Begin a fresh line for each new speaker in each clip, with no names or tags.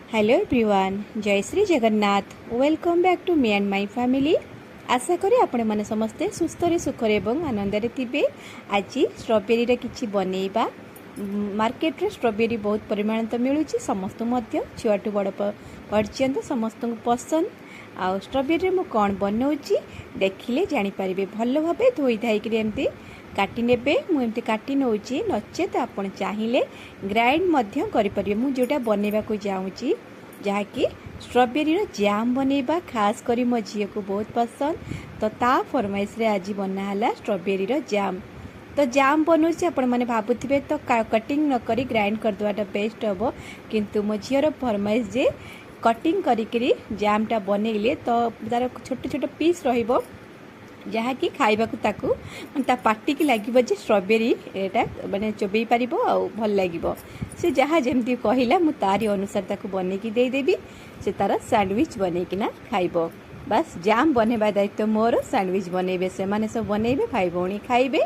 Hello everyone, जय Shri Jagannath. Welcome back to me and my family. आशा करी आपण माने समस्ते सुस्थरे सुखरे एवं आनंदरे थिबे। आज स्ट्रॉबेरी रे किछि बनेइबा। मार्केट रे स्ट्रॉबेरी बहुत परिमाण तो मिलुछि, समस्त मध्य छुआटू बड़ पर्यंत समस्त पसंद। आ स्ट्रॉबेरी रे मु कोन बनौछि देखिले जानि परिबे। भलो भाबे धोई धाई कि एमती काटी नेबे। मु एमती काटी नौछि, नचेत आपण चाहिए ग्राइंड मध्य करि परिबे। मु जोटा बनेबा को जाउछि जहाँकि स्ट्रॉबेरी रो जाम बनेबा, खास करी मो झियो को बहुत पसंद। तो ता फरमाइश रे आज बना हला स्ट्रॉबेरी रो जाम। तो जाम बनौछि आपण माने भाबुथिबे तो कटिंग न करी ग्राइंड कर दुआटा बेस्ट हबो, किंतु मो झियो रो फरमाइश जे कटिंग करी जामटा बनेइले तो तार छोट छोट पीस रहिबो, जहाँकि खाइबाकू ताकू ता पार्टी की लगे जे स्ट्रॉबेरी एटा माने चोबई पारिबो आ भल लागिबो। से जहाँ जमती कहला मु तारी अनुसार ताकू बनेकी दे देबी। से तार सैंडविच बनेकिना खाइबो। बस जाम बनेबा दायित्व मोर, सैंडविच बनेबे से माने सब बनेबे, भाई भौणी खाइबे।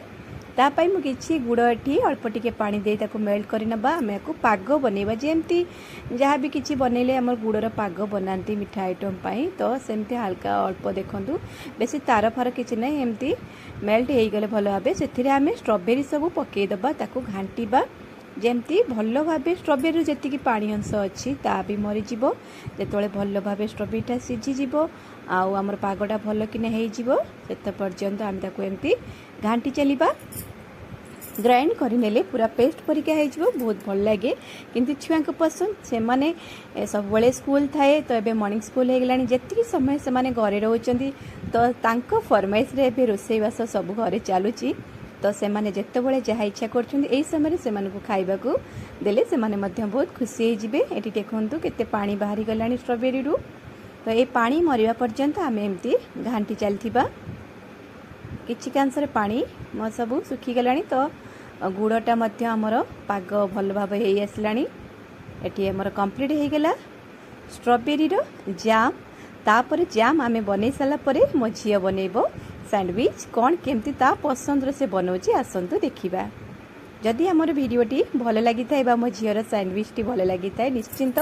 तापाई मु किछि गुड़ एठी अल्प टिके पानी दे ताकू मेल्ट करि नबा। आमे को पाग बनेबा जेमती जहाँ भी किछि बनेले हमर गुड़र पाग बनांती मिठा आइटम पाई। तो सेमती हल्का अल्प देखंतु, बेसी तार फार किछि नै, एमती मेल्ट हेई गले भलो भाबे सेथिरे आमे स्ट्रॉबेरी सब पकेई दबा, ताकू घांटीबा जेमती भलो भाबे स्ट्रॉबेरी जेति की पानी अंश अछि ता भी मरि जिवो। जेतोले भलो भाबे स्ट्रॉबेरीटा सिझी जिवो आउ हमर पागटा भलो किने हेई जिवो, सेत पर्यंत आमे ताकू एमती घांटी चलिबा। ग्राइंड करें पूरा पेस्ट परिका हो बहुत भल लगे, किंतु छुआ को पसंद से माने सब बड़े स्कूल थाए। तो एबे मॉर्निंग स्कूल हो गलानी, जेतिकी समय से माने घरे रहउचंदी तो तांको फरमाइश रे एबे रोसैबास सब घरे चालुची। तो से माने जेतेबेले जहा इच्छा करछंदी एई समय से माने को खाइबा को देले से माने मध्य बहुत खुशी हे जिबे। एटी देखंतु केते पानी बाहरी गलानी स्ट्रॉबेरी रु। तो ए पानी मरिबा पर्यंत आमे एमती घांटी चलथिबा। किछि कांसरे पानी म सब सुखी गलानी। तो गुड़टा मध्य आमर पाग भल भाव हो आसलानी। एटी आमर कंप्लीट हो गला स्ट्रॉबेरी रो जाम। तापर जाम आमे बनै साला परे मो झियो बनेबो सैंडविच। कौन केमती ता पसंद से बनाऊँगी आसतु देखा। जदि आमर भिडियोटी भल लगी था मो झीर सैंडविचटी भल लगी था निश्चिंत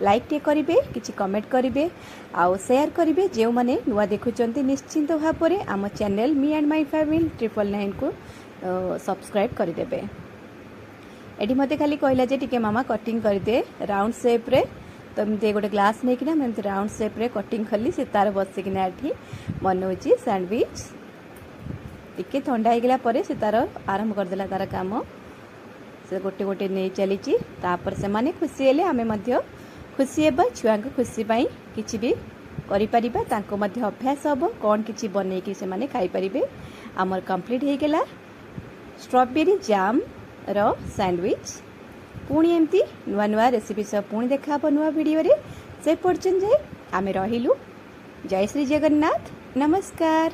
लाइक टे करेंगे, किसी कमेंट करेंगे आउ शेयर करेंगे। जो मैंने नुआ देखुंत निश्चिंत भाव में आम channel me and my family 999 को सब्सक्राइब करदेवे। एटी मते खाली कहला जे टिके मामा कटिंग करदे राउंड शेप रे। तो एमती गोटे ग्लास नहीं किना एमती राउंड शेप रे कटिंग कली। से तार बसिकिना एठी बनौची सैंडविच। टिके ठंडा होगला परे से तार आरंभ करदेला तार काम। से गोटे गोटे नहीं चली। तापर से माने खुशी हेले आमे मध्य खुशी हेबा। छुआ को खुशी पाई किछि भी करि परिबा, तांको मध्य अभ्यास हबो कोन किछि बनै कि से माने खाई परिबे। हमर कंप्लीट हो गला स्ट्रॉबेरी जाम रो सैंडविच। पुणी एमती नुआ नुआ रेसिपी सब पुणी देखा नुआ वीडियो रे। से पर्यंत जे आमे रहिलु। जय श्री जगन्नाथ, नमस्कार।